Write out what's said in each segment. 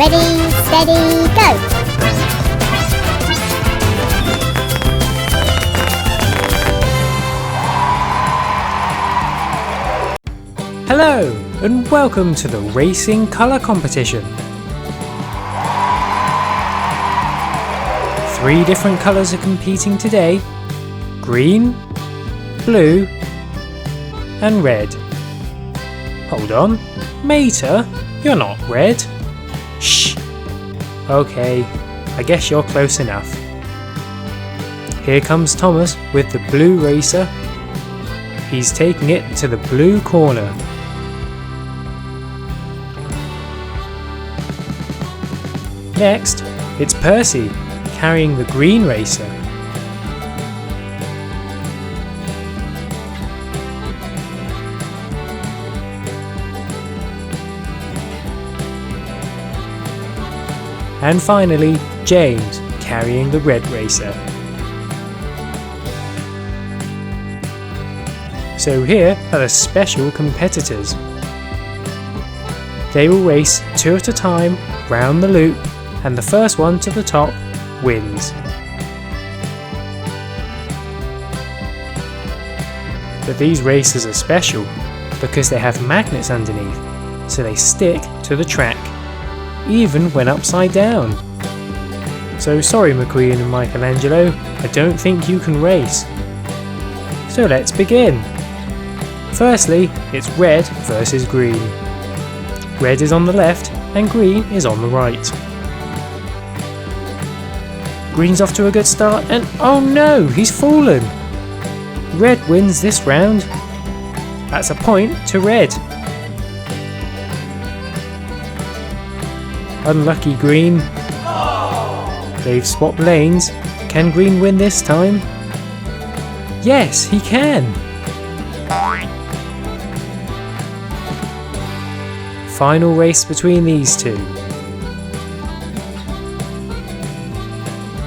Ready, steady, go! Hello, and welcome to the Racing Colour Competition. 3 different colours are competing today: green, blue, and red. Hold on, Mater, you're not red. Shh. Okay, I guess you're close enough. Here comes Thomas with the blue racer. He's taking it to the blue corner. Next, it's Percy, carrying the green racer. And finally, James, carrying the red racer. So here are the special competitors. They will race 2 at a time round the loop, and the first one to the top wins. But these races are special because they have magnets underneath, so they stick to the track, even when upside down. So sorry McQueen and Michelangelo, I don't think you can race. So let's begin. Firstly, it's red versus green. Red is on the left and green is on the right. Green's off to a good start and oh no, he's fallen! Red wins this round. That's a point to red. Unlucky green. They've swapped lanes. Can green win this time? Yes, he can! Final race between these two.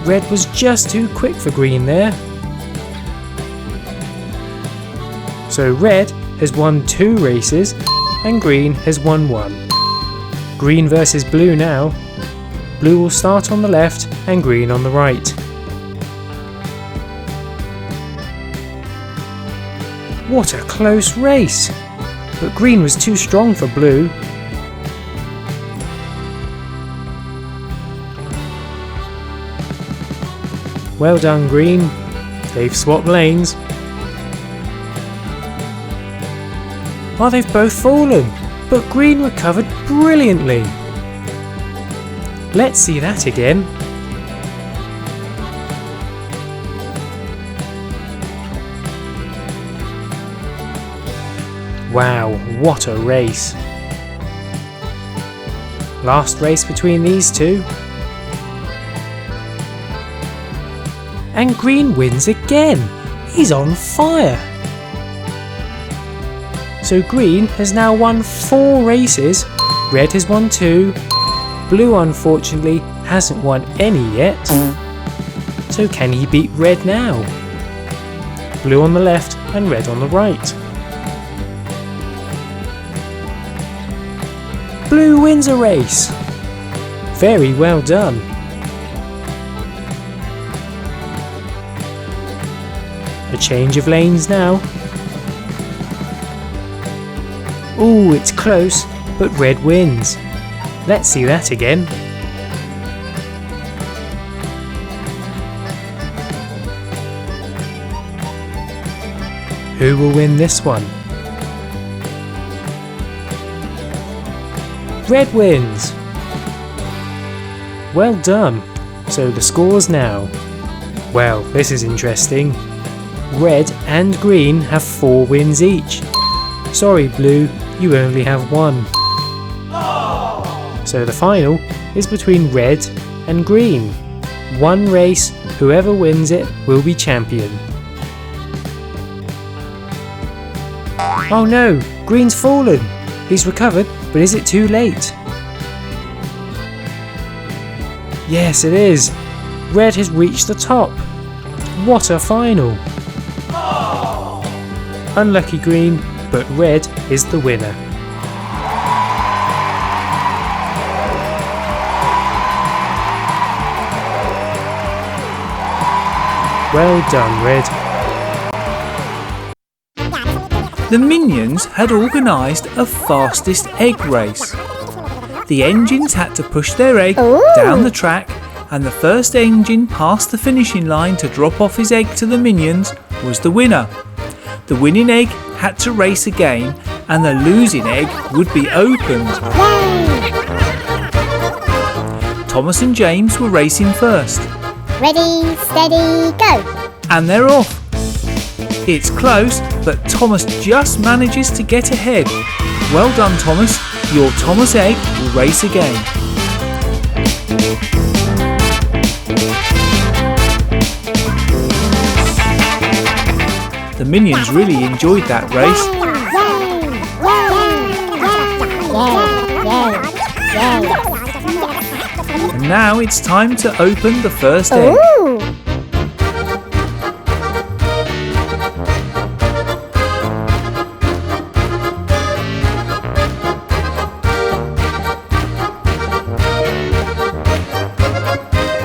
Red was just too quick for green there. So red has won 2 races and green has won 1. Green versus blue now. Blue will start on the left and green on the right. What a close race! But green was too strong for blue. Well done green, they've swapped lanes. Oh, they've both fallen, but green recovered brilliantly. Let's see that again. Wow, what a race. Last race between these two. And green wins again. He's on fire. So green has now won 4 races. Red has won 2. Blue unfortunately hasn't won any yet. So can he beat red now? Blue on the left and red on the right. Blue wins a race. Very well done. A change of lanes now. Ooh, it's close, but red wins. Let's see that again. Who will win this one? Red wins! Well done. So the scores now. Well, this is interesting. Red and green have 4 wins each. Sorry blue, you only have 1. So the final is between red and green. 1 race, whoever wins it will be champion. Oh no, green's fallen. He's recovered, but is it too late? Yes it is. Red has reached the top. What a final. Unlucky green, but red is the winner. Well done, Red. The Minions had organised a fastest egg race. The engines had to push their egg down the track, and the first engine past the finishing line to drop off his egg to the Minions was the winner. The winning egg had to race again, and the losing egg would be opened. Thomas and James were racing first. Ready, steady, go! And they're off. It's close, but Thomas just manages to get ahead. Well done, Thomas. Your Thomas egg will race again. The Minions really enjoyed that race. And now it's time to open the first egg.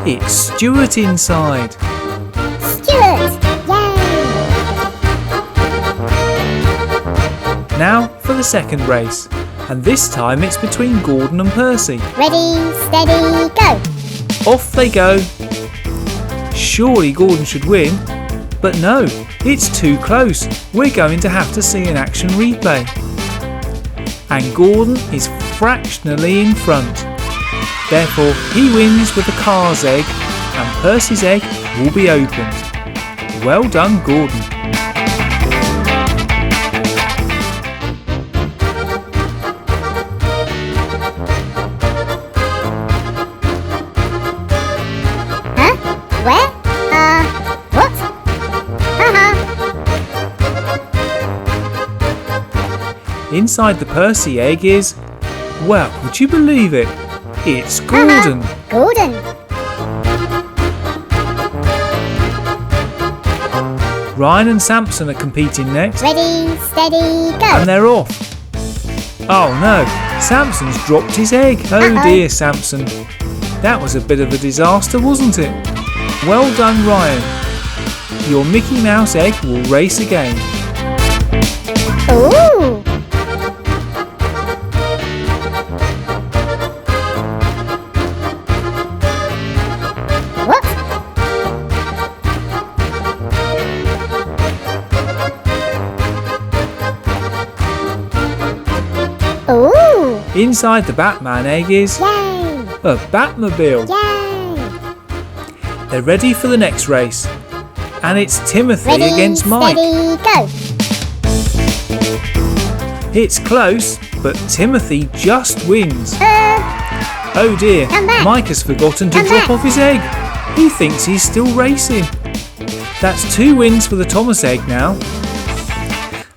It's Stuart inside. Stuart! Yay! Now for the second race, and this time it's between Gordon and Percy. Ready, steady, go! Off they go. Surely Gordon should win, but no, it's too close. We're going to have to see an action replay. And Gordon is fractionally in front. Therefore, he wins with the car's egg, and Percy's egg will be opened. Well done, Gordon. Huh? Where? What? Inside the Percy egg is, well, would you believe it? It's Gordon. Gordon! Ryan and Samson are competing next, Ready, steady, go! and they're off. Oh no, Samson's dropped his egg. Oh dear, Samson. That was a bit of a disaster, wasn't it? Well done, Ryan. Your Mickey Mouse egg will race again. Ooh! What? Ooh! Inside the Batman egg is Yay! a Batmobile. Yay! They're ready for the next race. And it's Timothy Ready, against Mike. steady, go! It's close, but Timothy just wins. Oh dear, Come back. Mike has forgotten to Come drop back. off his egg. He thinks he's still racing. That's 2 wins for the Thomas egg now.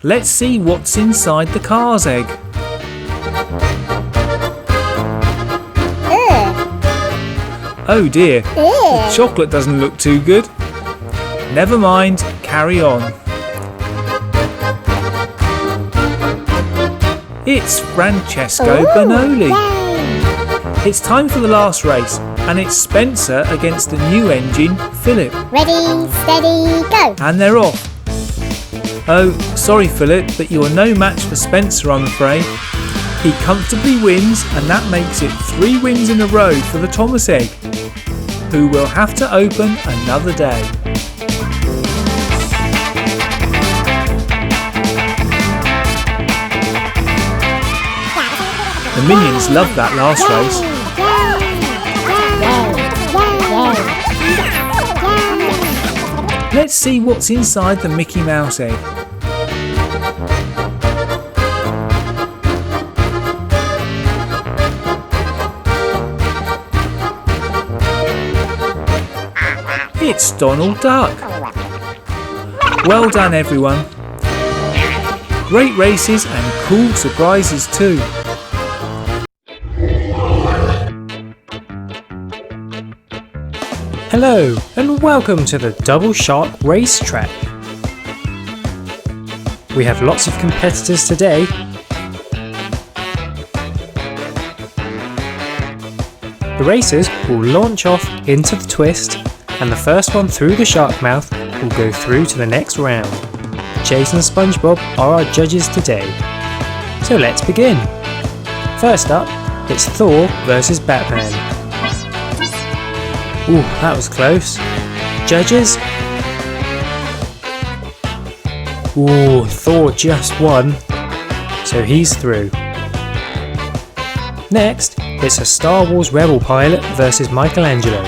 Let's see what's inside the car's egg. Oh dear, the chocolate doesn't look too good. Never mind, carry on. It's Francesco Bonoli. Yay! It's time for the last race, and it's Spencer against the new engine, Philip. Ready, steady, go! And they're off. Oh, sorry Philip, but you are no match for Spencer, I'm afraid. He comfortably wins, and that makes it 3 wins in a row for the Thomas egg, who will have to open another day. The Minions loved that last race. Let's see what's inside the Mickey Mouse egg. It's Donald Duck. Well done everyone. Great races and cool surprises too. Hello and welcome to the Double Shark Racetrack. We have lots of competitors today. The racers will launch off into the twist and the first one through the shark mouth will go through to the next round. Chase and SpongeBob are our judges today. So let's begin. First up, it's Thor versus Batman. Ooh, that was close. Judges? Ooh, Thor just won, so he's through. Next, it's a Star Wars Rebel pilot versus Michelangelo.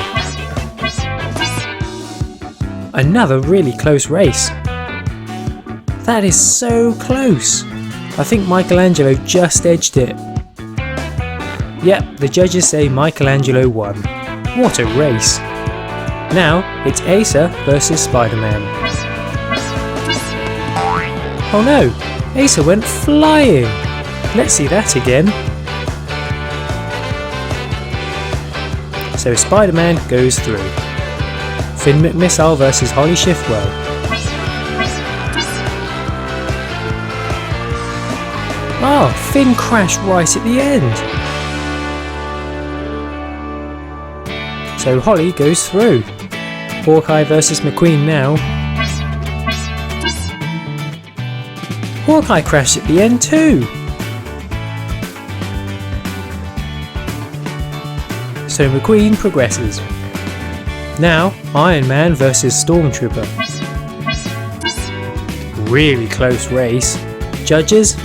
Another really close race. That is so close. I think Michelangelo just edged it. Yep, the judges say Michelangelo won. What a race. Now, it's Asa versus Spider-Man. Oh no, Asa went flying. Let's see that again. So Spider-Man goes through. Finn McMissile versus Holly Shiftwell. Oh, Finn crashed right at the end. So Holly goes through. Hawkeye versus McQueen now. Hawkeye crashed at the end too. So McQueen progresses. Now Iron Man versus Stormtrooper. Really close race. Judges?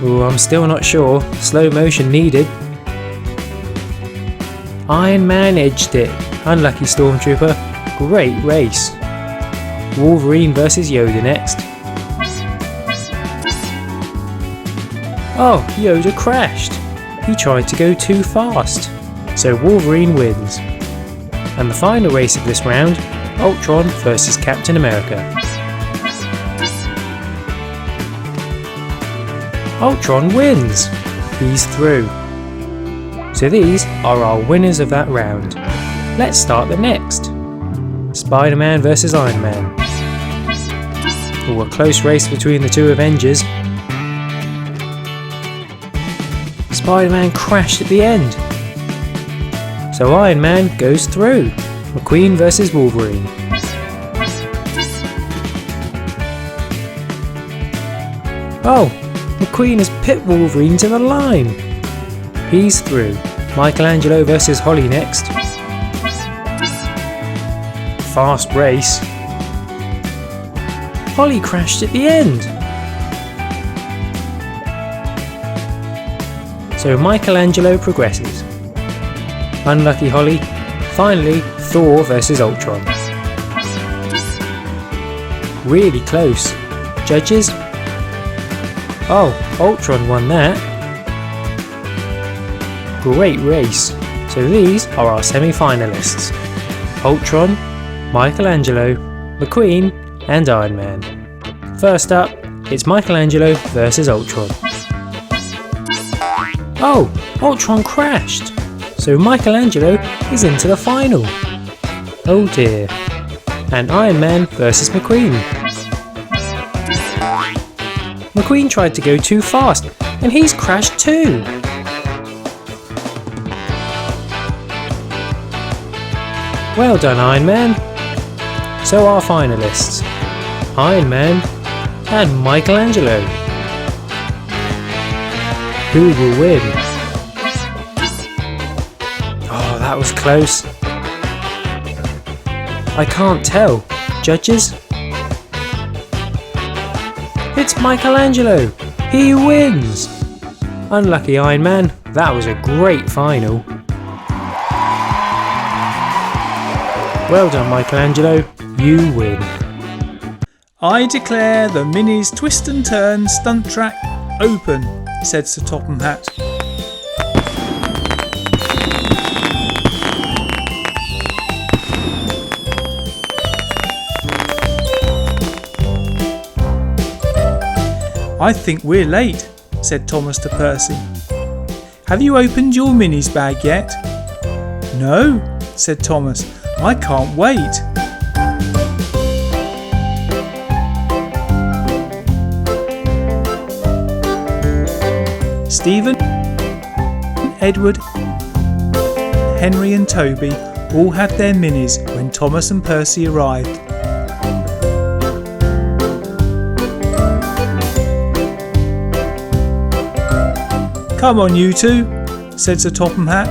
Ooh, I'm still not sure. Slow motion needed. Iron Man edged it. Unlucky Stormtrooper. Great race. Wolverine versus Yoda next. Oh, Yoda crashed. He tried to go too fast. So Wolverine wins. And the final race of this round, Ultron versus Captain America. Ultron wins. He's through. So these are our winners of that round. Let's start the next. Spider-Man versus Iron Man. Ooh, a close race between the two Avengers. Spider-Man crashed at the end. So Iron Man goes through. McQueen versus Wolverine. Oh, McQueen has pit Wolverine to the line. He's through. Michelangelo versus Holly next. Fast race. Holly crashed at the end. So Michelangelo progresses. Unlucky Holly. Finally, Thor versus Ultron. Really close. Judges? Oh, Ultron won that. Great race. So these are our semi-finalists. Ultron, Michelangelo, McQueen and Iron Man. First up, it's Michelangelo versus Ultron. Oh, Ultron crashed. So Michelangelo is into the final. Oh dear. And Iron Man versus McQueen. McQueen tried to go too fast and he's crashed too. Well done, Iron Man. So our finalists, Iron Man and Michelangelo. Who will win? Oh, that was close. I can't tell. Judges? It's Michelangelo. He wins. Unlucky Iron Man. That was a great final. Well done, Michelangelo. You win. I declare the Minis Twist and Turn stunt track open, said Sir Topham Hatt. I think we're late, said Thomas to Percy. Have you opened your Minis bag yet? No, said Thomas. I can't wait. Stephen, Edward, Henry and Toby all had their minis when Thomas and Percy arrived. "Come on, you two," said Sir Topham Hatt.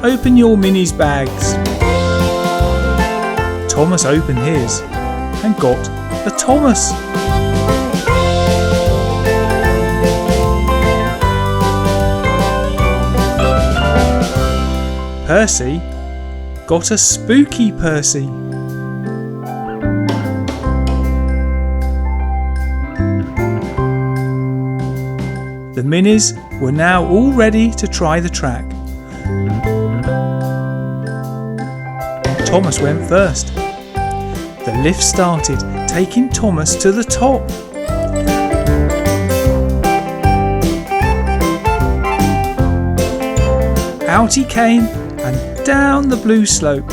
"Open your minis' bags." Thomas opened his and got a Thomas. Percy got a spooky Percy. The minis were now all ready to try the track. Thomas went first. The lift started, taking Thomas to the top. Out he came and down the blue slope.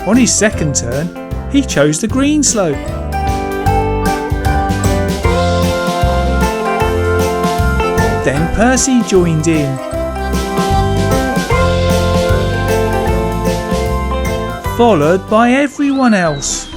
On his second turn, he chose the green slope. Then Percy joined in. Followed by everyone else.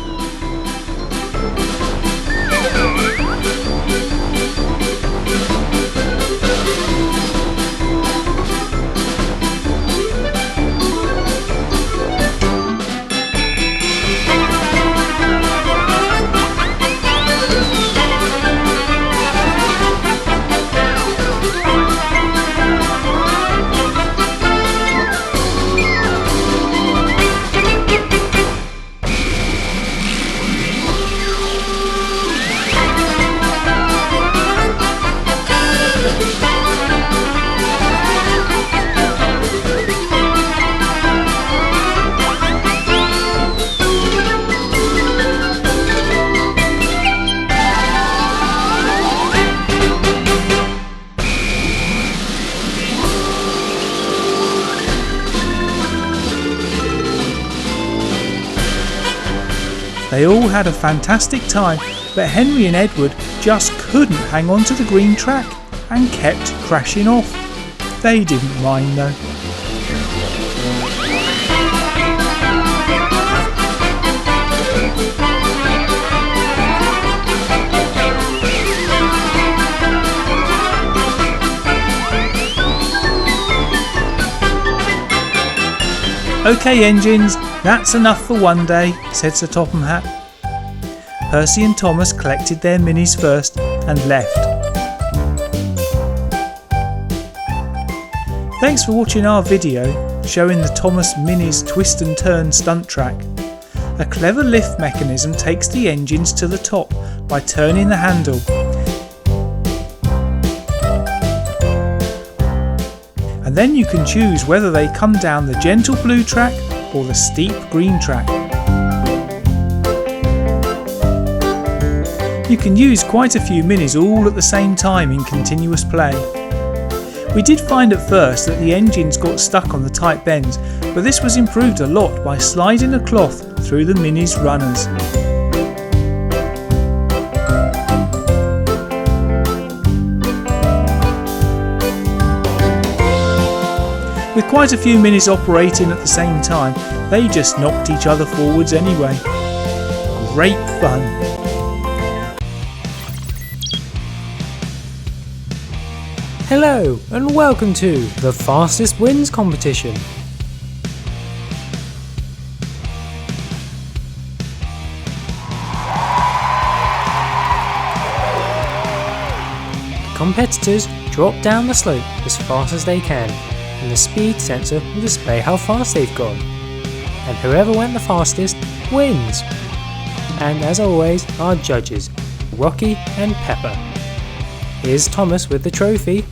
They all had a fantastic time, but Henry and Edward just couldn't hang on to the green track and kept crashing off. They didn't mind though. "OK engines, that's enough for one day," said Sir Topham Hatt. Percy and Thomas collected their minis first and left. Thanks for watching our video showing the Thomas Minis twist and turn stunt track. A clever lift mechanism takes the engines to the top by turning the handle. And then you can choose whether they come down the gentle blue track or the steep green track. You can use quite a few minis all at the same time in continuous play. We did find at first that the engines got stuck on the tight bends, but this was improved a lot by sliding a cloth through the minis' runners. With quite a few minis operating at the same time, they just knocked each other forwards anyway. Great fun! Hello and welcome to the Fastest Wins competition. Competitors drop down the slope as fast as they can, and the speed sensor will display how fast they've gone. And whoever went the fastest wins. And as always, our judges, Rocky and Pepper. Here's Thomas with the trophy.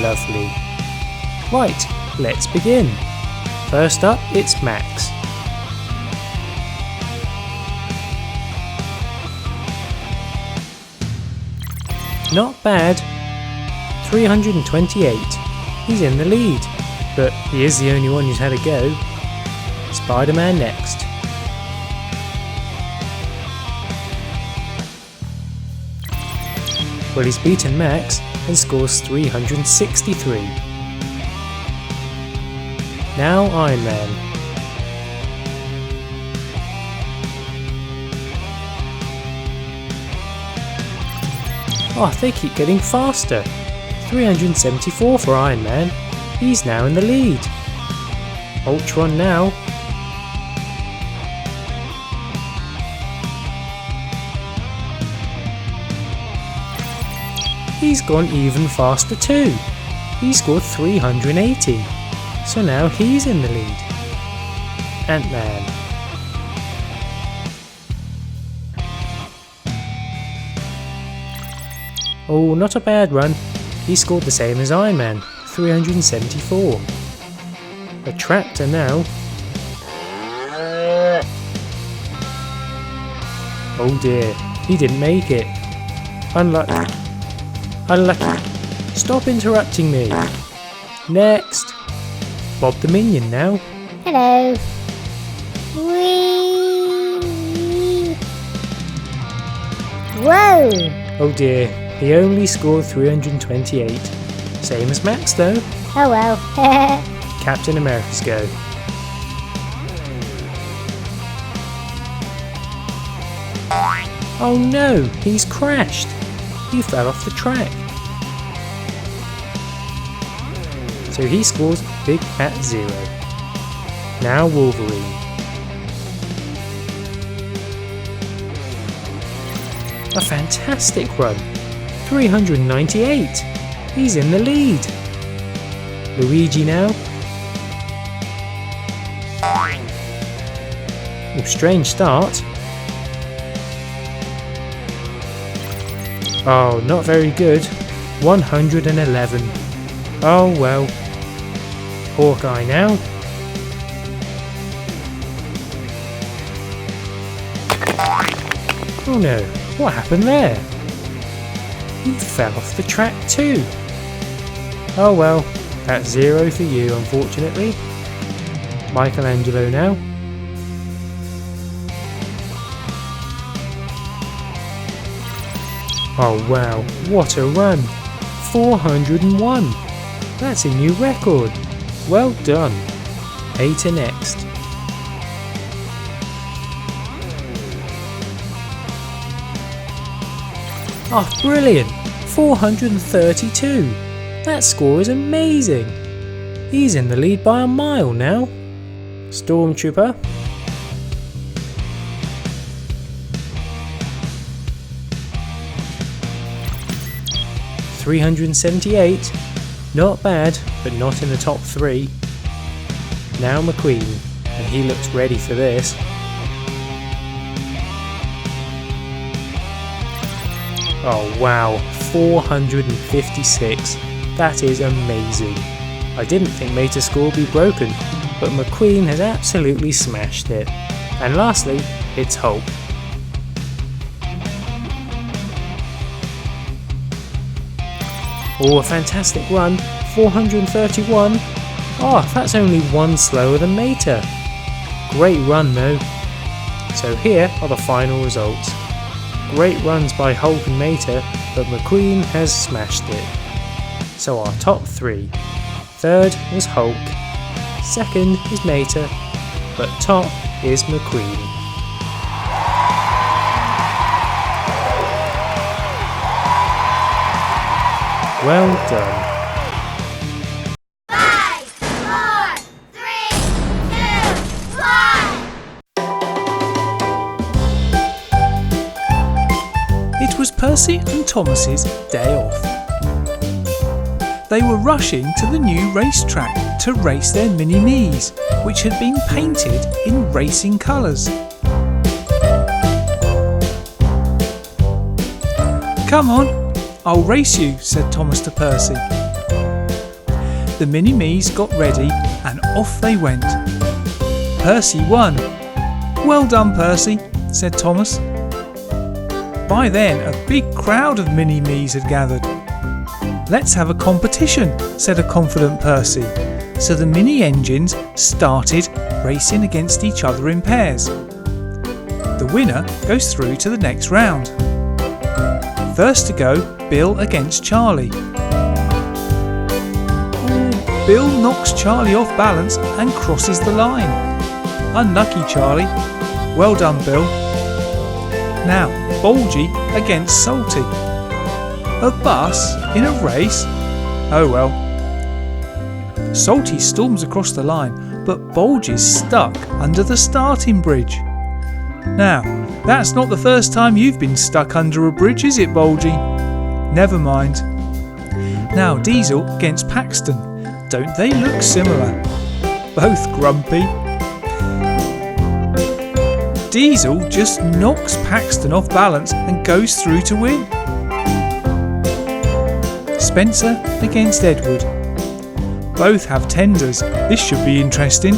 Lovely. Right, let's begin. First up, it's Max. Not bad. 328. He's in the lead, but he is the only one who's had a go. Spider-Man next. Well, he's beaten Max and scores 363. Now Iron Man. Oh, they keep getting faster. 374 for Iron Man. He's now in the lead. Ultron now. He's gone even faster too. He scored 380. So now he's in the lead. Ant-Man. Oh, not a bad run. He scored the same as Iron Man, 374. A tractor now. Oh dear, he didn't make it. Unlucky. Unlucky. Stop interrupting me. Next. Bob the Minion now. Hello. Whee! Whoa! Oh dear, he only scored 328. Same as Max though. Oh well. Captain America's go. Oh no, he's crashed. He fell off the track. So he scores big fat 0. Now Wolverine. A fantastic run. 398. He's in the lead. Luigi now. Oh, strange start. Oh, not very good. 111. Oh well. Hawkeye now. Oh no, what happened there? He fell off the track too. Oh well, that's 0 for you unfortunately. Michelangelo now. Oh wow, what a run! 401! That's a new record! Well done! Hater next. Oh brilliant! 432! That score is amazing! He's in the lead by a mile now. Stormtrooper. $378, not bad, but not in the top 3. Now McQueen, and he looks ready for this. Oh wow, 456, that is amazing. I didn't think Mater's score would be broken, but McQueen has absolutely smashed it. And lastly, it's Hulk. Oh, a fantastic run, 431. Oh, that's only 1 slower than Mater. Great run though. So here are the final results. Great runs by Hulk and Mater, but McQueen has smashed it. So our top 3. Third was Hulk, second is Mater, but top is McQueen. Well done. 5, 4, 3, 2, 1. It was Percy and Thomas's day off. They were rushing to the new racetrack to race their mini-me's, which had been painted in racing colours. "Come on, I'll race you," said Thomas to Percy. The mini-me's got ready and off they went. Percy won. "Well done, Percy," said Thomas. By then a big crowd of mini-me's had gathered. "Let's have a competition," said a confident Percy. so the mini engines started racing against each other in pairs. The winner goes through to the next round. First to go, Bill against Charlie. Bill knocks Charlie off balance and crosses the line. Unlucky Charlie. Well done, Bill. Now, Bulgy against Salty. A bus in a race? Oh well. Salty storms across the line, but Bulgy's stuck under the starting bridge. Now, that's not the first time you've been stuck under a bridge, is it, Bulgy? Never mind. Now, Diesel against Paxton. Don't they look similar? Both grumpy. Diesel just knocks Paxton off balance and goes through to win. Spencer against Edward. Both have tenders. This should be interesting.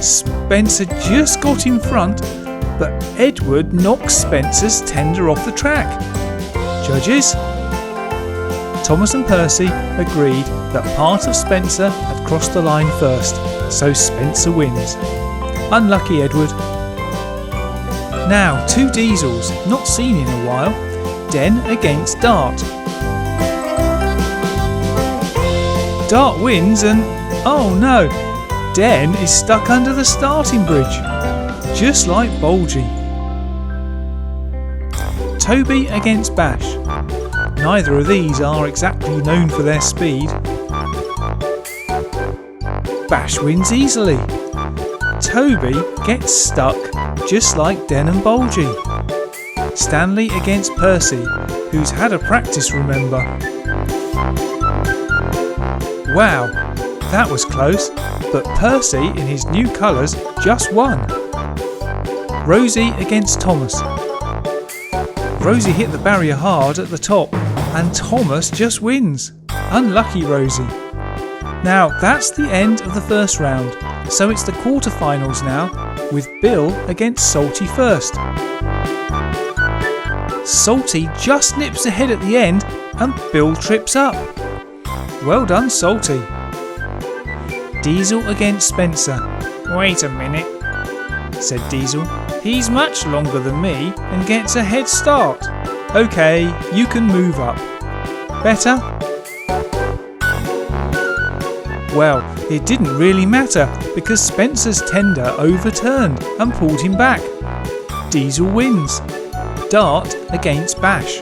Spencer just got in front, but Edward knocks Spencer's tender off the track. Judges? Thomas and Percy agreed that part of Spencer had crossed the line first, so Spencer wins. Unlucky Edward. Now, two Diesels, not seen in a while. Den against Dart. Dart wins and, oh no, Den is stuck under the starting bridge, just like Bulgy. Toby against Bash. Neither of these are exactly known for their speed. Bash wins easily. Toby gets stuck just like Den and Bulgy. Stanley against Percy, who's had a practice, remember. Wow, that was close, but Percy in his new colours just won. Rosie against Thomas. Rosie hit the barrier hard at the top and Thomas just wins. Unlucky Rosie. Now that's the end of the first round, so it's the quarterfinals now, with Bill against Salty first. Salty just nips ahead at the end and Bill trips up. Well done, Salty. Diesel against Spencer. Wait a minute, said Diesel. He's much longer than me and gets a head start. Okay, you can move up. Better? Well, it didn't really matter because Spencer's tender overturned and pulled him back. Diesel wins. Dart against Bash.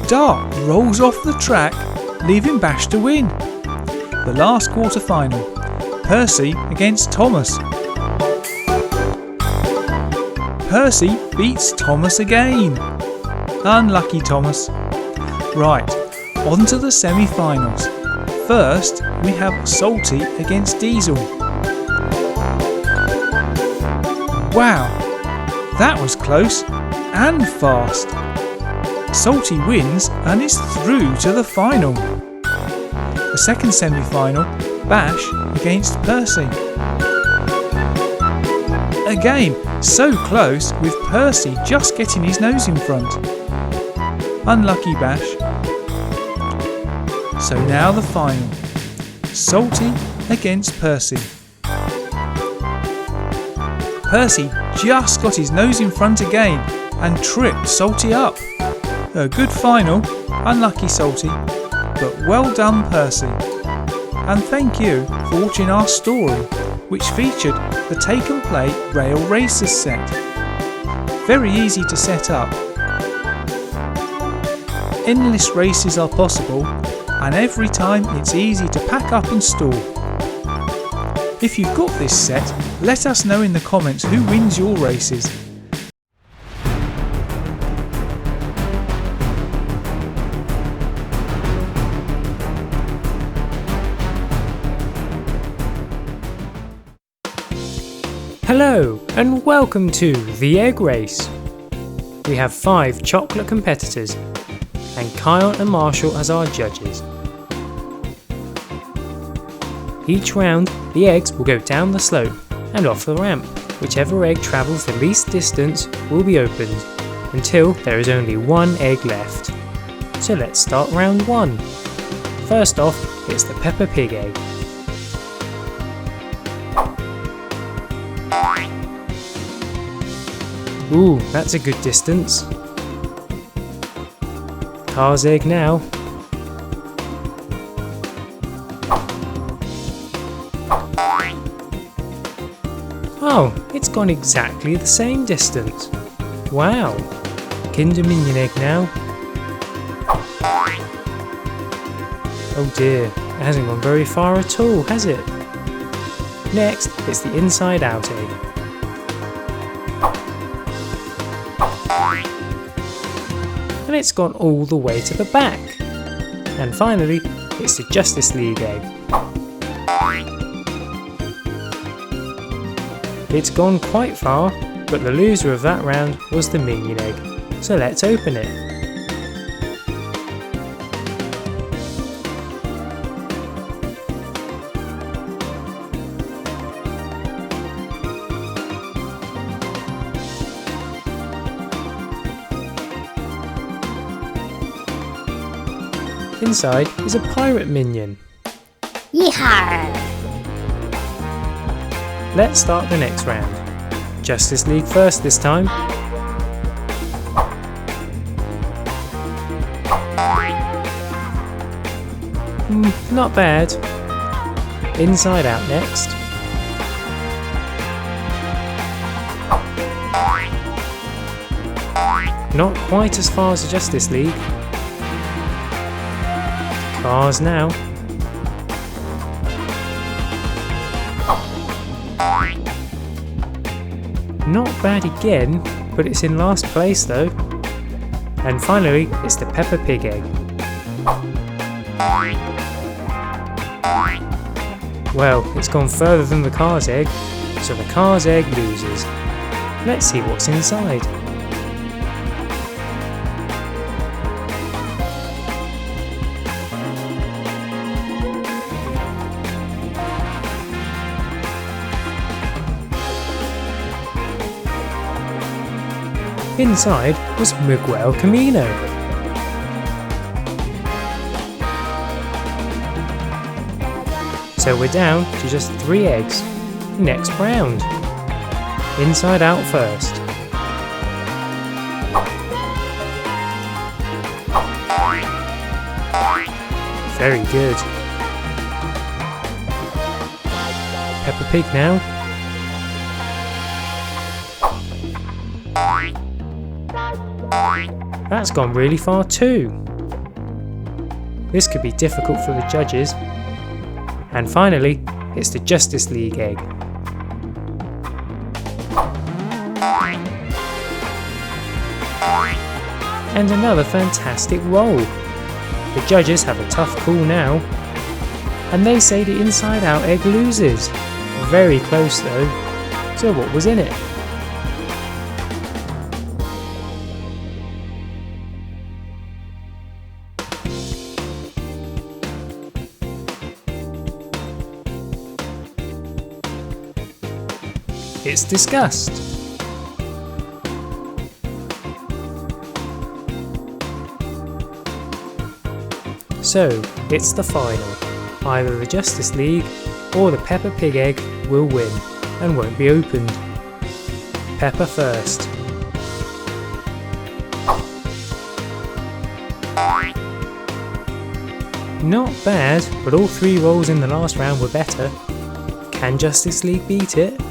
Dart rolls off the track, leaving Bash to win. The last quarter-final, Percy against Thomas. Percy beats Thomas again. Unlucky Thomas. Right, on to the semi-finals. First, we have Salty against Diesel. Wow, that was close and fast. Salty wins and is through to the final. The second semi-final, Bash against Percy. Again, so close with Percy just getting his nose in front. Unlucky Bash. So now the final. Salty against Percy. Percy just got his nose in front again and tripped Salty up. A good final, unlucky Salty, but well done Percy. And thank you for watching our story, which featured the Take and Play Rail Racers set. Very easy to set up. Endless races are possible, and every time it's easy to pack up and store. If you've got this set, let us know in the comments who wins your races. Hello and welcome to The Egg Race. We have 5 chocolate competitors and Kyle and Marshall as our judges. Each round, the eggs will go down the slope and off the ramp. Whichever egg travels the least distance will be opened, until there is only one egg left. So let's start round 1. First off, it's the Peppa Pig egg. Ooh, that's a good distance. Car's egg now. Oh, it's gone exactly the same distance. Wow. Kinder Minion egg now. Oh dear, it hasn't gone very far at all, has it? Next, it's the Inside Out egg. And it's gone all the way to the back. And finally, it's the Justice League egg. It's gone quite far, but the loser of that round was the Minion egg. So let's open it. Inside is a pirate minion. Yeehaw! Let's start the next round. Justice League first this time. Not bad. Inside Out next. Not quite as far as the Justice League. Cars now. Not bad again, but it's in last place though. And finally, it's the Peppa Pig egg. Well, it's gone further than the car's egg, so the car's egg loses. Let's see what's inside. Inside was Miguel Camino. So we're down to just 3 eggs. Next round. Inside Out first. Very good. Peppa Pig now. That's gone really far too. This could be difficult for the judges. And finally, it's the Justice League egg. And another fantastic roll. The judges have a tough call now. And they say the Inside Out egg loses. Very close though. So what was in it? It's Disgust. So, it's the final. Either the Justice League or the Peppa Pig egg will win and won't be opened. Peppa first. Not bad, but all 3 rolls in the last round were better. Can Justice League beat it?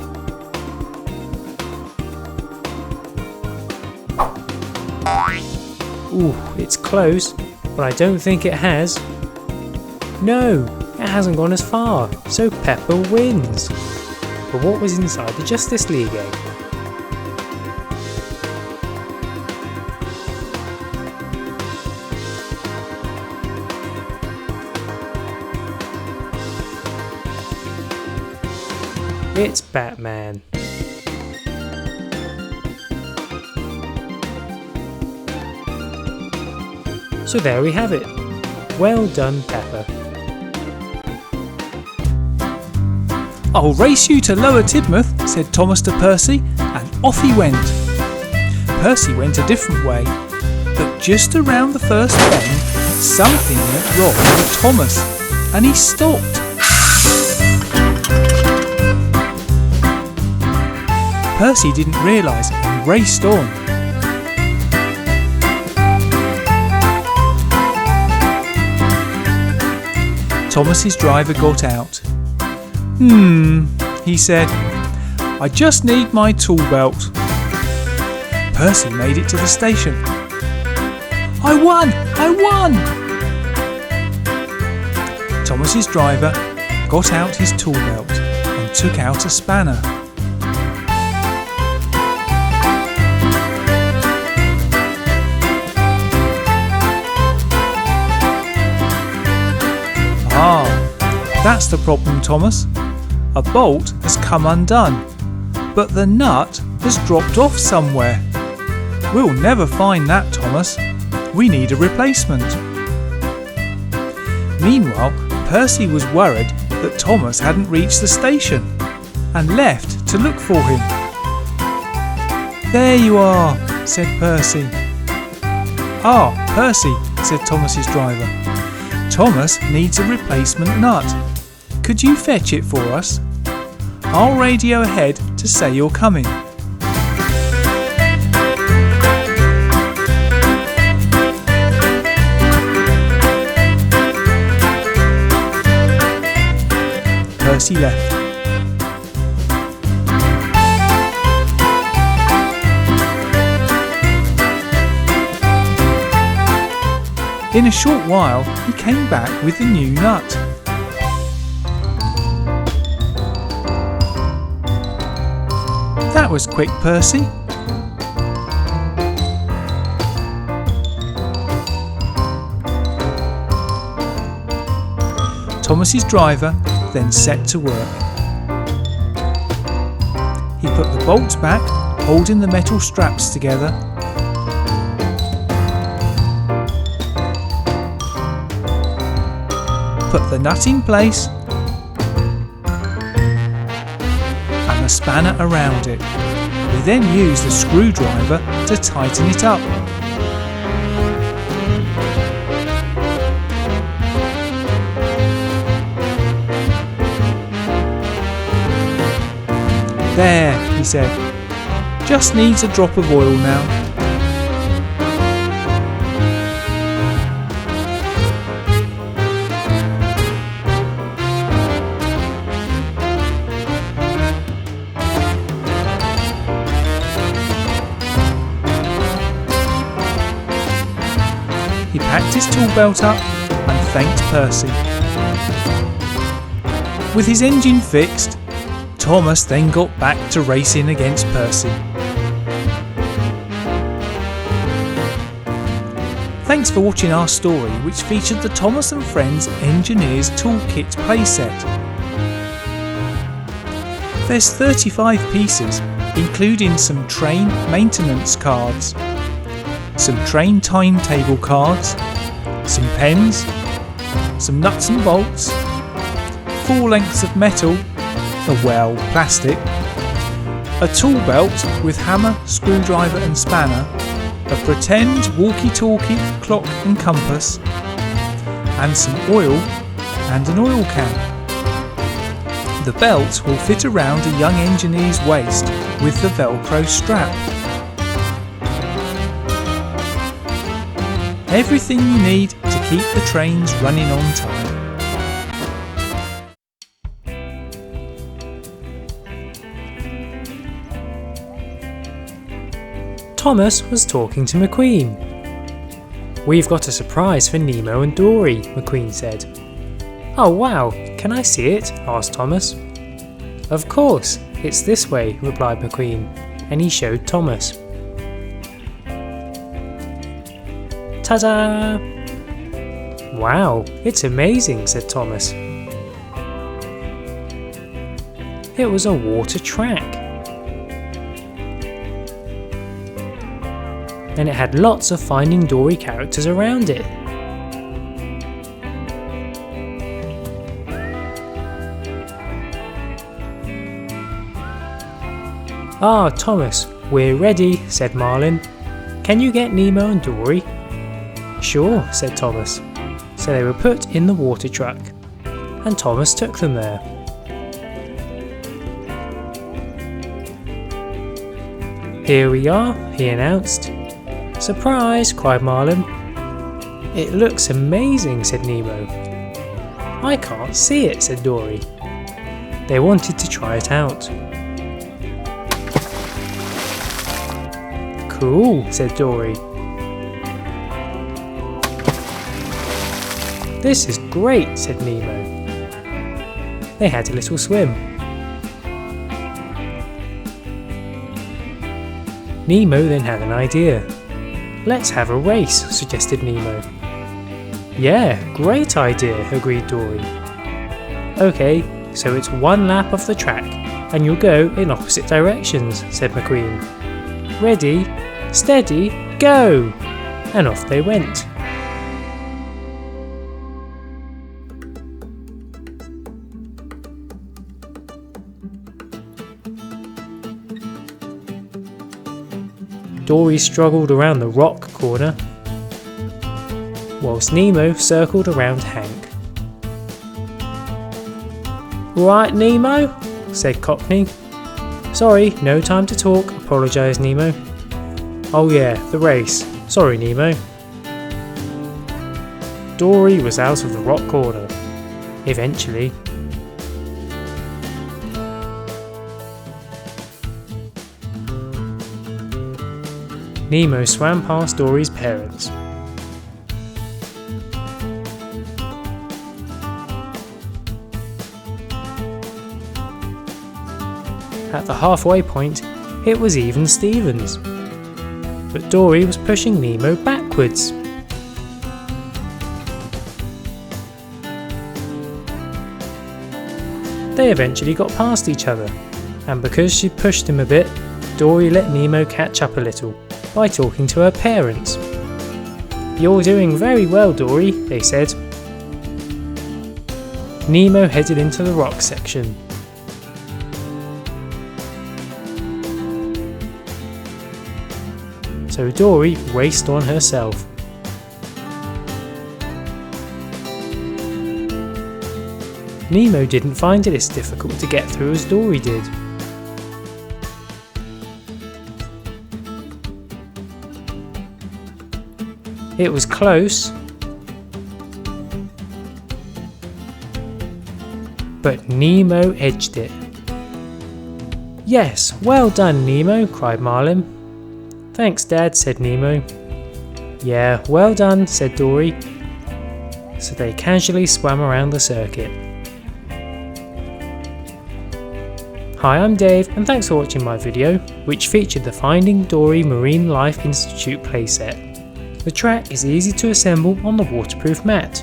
Ooh, it's close, but I don't think it has. No, it hasn't gone as far, so Peppa wins. But what was inside the Justice League egg? It's Batman. So there we have it. Well done, Peppa. "I'll race you to Lower Tidmouth," said Thomas to Percy, and off he went. Percy went a different way, but Just around the first bend, something went wrong with Thomas, and he stopped. Percy didn't realise and raced on. Thomas's driver got out. He said, "I just need my tool belt." Percy made it to the station. I won! Thomas's driver got out his tool belt and took out a spanner. Ah, that's the problem, Thomas. A bolt has come undone, but the nut has dropped off somewhere. We'll never find that, Thomas. We need a replacement. Meanwhile, Percy was worried that Thomas hadn't reached the station and left to look for him. "There you are," said Percy. "Ah, Percy," said Thomas's driver. "Thomas needs a replacement nut. Could you fetch it for us? I'll radio ahead to say you're coming." Percy left. In a short while, he came back with the new nut. That was quick, Percy. Thomas's driver then set to work. He put the bolts back, holding the metal straps together. Put the nut in place and the spanner around it. He then used the screwdriver to tighten it up. "There," he said. "Just needs a drop of oil now." He packed his tool belt up and thanked Percy. With his engine fixed, Thomas then got back to racing against Percy. Thanks for watching our story, which featured the Thomas and Friends Engineers Toolkit playset. There's 35 pieces, including some train maintenance cards, some train timetable cards, some pens, some nuts and bolts, 4 lengths of metal, plastic, a tool belt with hammer, screwdriver and spanner, a pretend walkie-talkie, clock and compass, and some oil and an oil can. The belt will fit around a young engineer's waist with the Velcro strap. Everything you need to keep the trains running on time. Thomas was talking to McQueen. "We've got a surprise for Nemo and Dory," McQueen said. "Oh wow, can I see it?" asked Thomas. "Of course, it's this way," replied McQueen, and he showed Thomas. Ta-da! "Wow, it's amazing," said Thomas. It was a water track. And it had lots of Finding Dory characters around it. "Ah, Thomas, we're ready," said Marlin. "Can you get Nemo and Dory?" Sure, said Thomas. So they were put in the water truck, and Thomas took them there. Here we are, he announced. Surprise, cried Marlin. It looks amazing, said Nemo. I can't see it, said Dory. They wanted to try it out. Cool, said Dory. This is great, said Nemo. They had a little swim. Nemo then had an idea. Let's have a race, suggested Nemo. Yeah, great idea, agreed Dory. Okay, so it's one lap of the track, and you'll go in opposite directions, said McQueen. Ready, steady, go! And off they went. Dory struggled around the rock corner, whilst Nemo circled around Hank. Right, Nemo, said Cockney. Sorry, no time to talk, apologised Nemo. Oh yeah, the race. Sorry, Nemo. Dory was out of the rock corner. Eventually. Nemo swam past Dory's parents. At the halfway point, it was even Stevens. But Dory was pushing Nemo backwards. They eventually got past each other, and because she pushed him a bit, Dory let Nemo catch up a little by talking to her parents. You're doing very well, Dory, they said. Nemo headed into the rock section. So Dory raced on herself. Nemo didn't find it as difficult to get through as Dory did. It was close, but Nemo edged it. Yes, well done, Nemo, cried Marlin. Thanks, Dad, said Nemo. Yeah, well done, said Dory. So they casually swam around the circuit. Hi, I'm Dave, and thanks for watching my video, which featured the Finding Dory Marine Life Institute playset. The track is easy to assemble on the waterproof mat.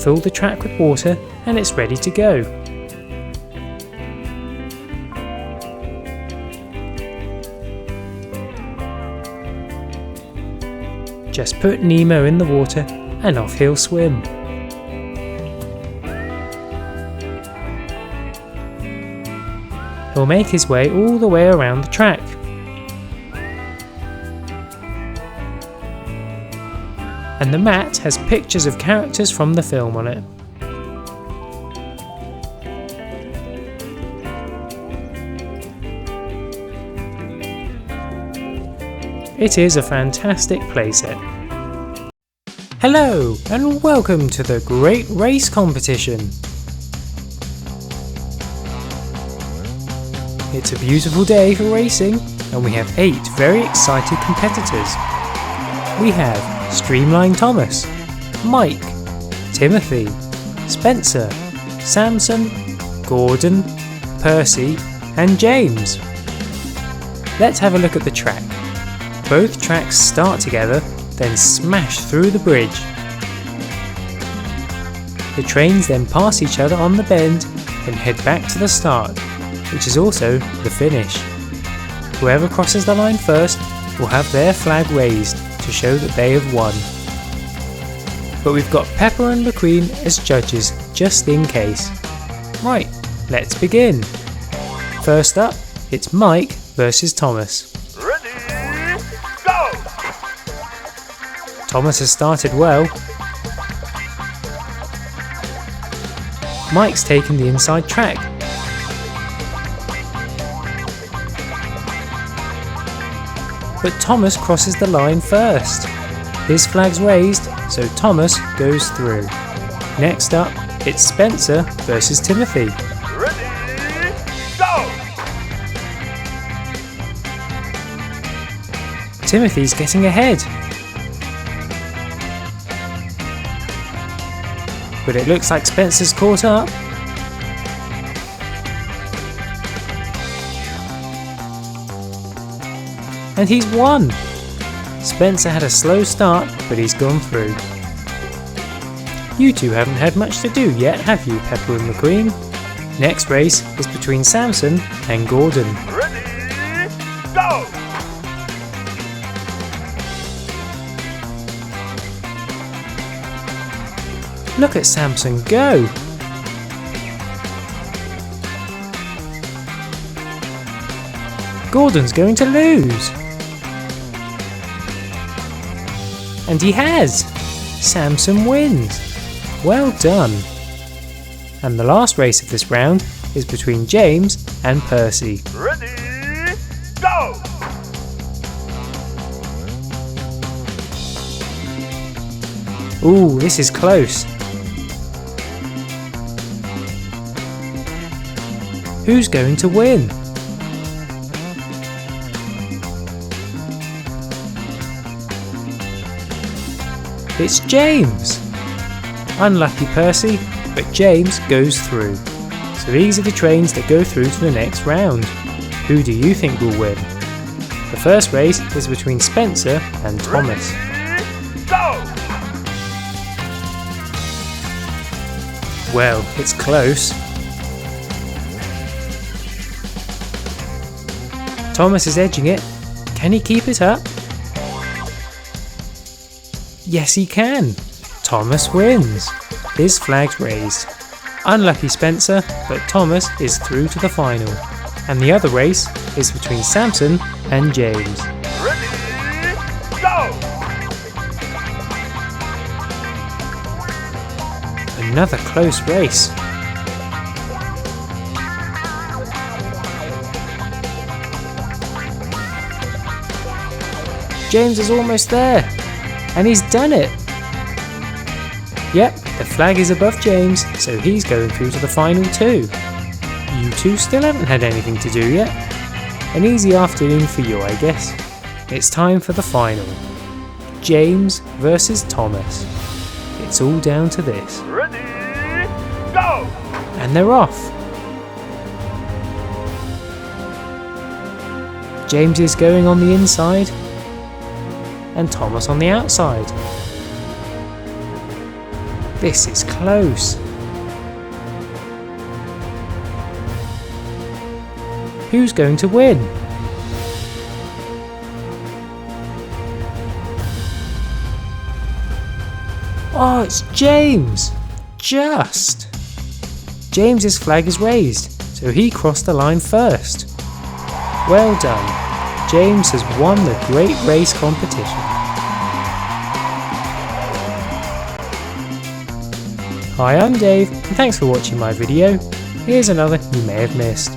Fill the track with water and it's ready to go. Just put Nemo in the water and off he'll swim. He'll make his way all the way around the track. And the mat has pictures of characters from the film on it. It is a fantastic playset. Hello and welcome to the Great Race Competition. It's a beautiful day for racing and we have 8 very excited competitors. We have Streamline Thomas, Mike, Timothy, Spencer, Samson, Gordon, Percy and James. Let's have a look at the track. Both tracks start together, then smash through the bridge. The trains then pass each other on the bend and head back to the start, which is also the finish. Whoever crosses the line first will have their flag raised to show that they have won. But we've got Pepper and McQueen as judges just in case. Right, let's begin. First up, it's Mike versus Thomas. Ready, go! Thomas has started well. Mike's taken the inside track. But Thomas crosses the line first. His flag's raised, so Thomas goes through. Next up, it's Spencer versus Timothy. Ready, go! Timothy's getting ahead. But it looks like Spencer's caught up. And he's won! Spencer had a slow start, but he's gone through. You two haven't had much to do yet, have you, Pepper and McQueen? Next race is between Samson and Gordon. Ready, go! Look at Samson go! Gordon's going to lose! And he has! Samson wins! Well done! And the last race of this round is between James and Percy. Ready, go! Ooh, this is close. Who's going to win? It's James! Unlucky Percy, but James goes through. So these are the trains that go through to the next round. Who do you think will win? The first race is between Spencer and Thomas. Ready, go! Well, it's close. Thomas is edging it. Can he keep it up? Yes, he can. Thomas wins. His flag's raised. Unlucky Spencer, but Thomas is through to the final. And the other race is between Samson and James. Ready, go! Another close race. James is almost there, and he's done it. Yep, the flag is above James, so he's going through to the final too. You two still haven't had anything to do yet. An easy afternoon for you, I guess. It's time for the final. James versus Thomas. It's all down to this. Ready, go! And they're off. James is going on the inside, and Thomas on the outside. This is close. Who's going to win? Oh, it's James! Just! James's flag is raised, so he crossed the line first. Well done. James has won the Great Race competition. Hi, I'm Dave, and thanks for watching my video. Here's another you may have missed.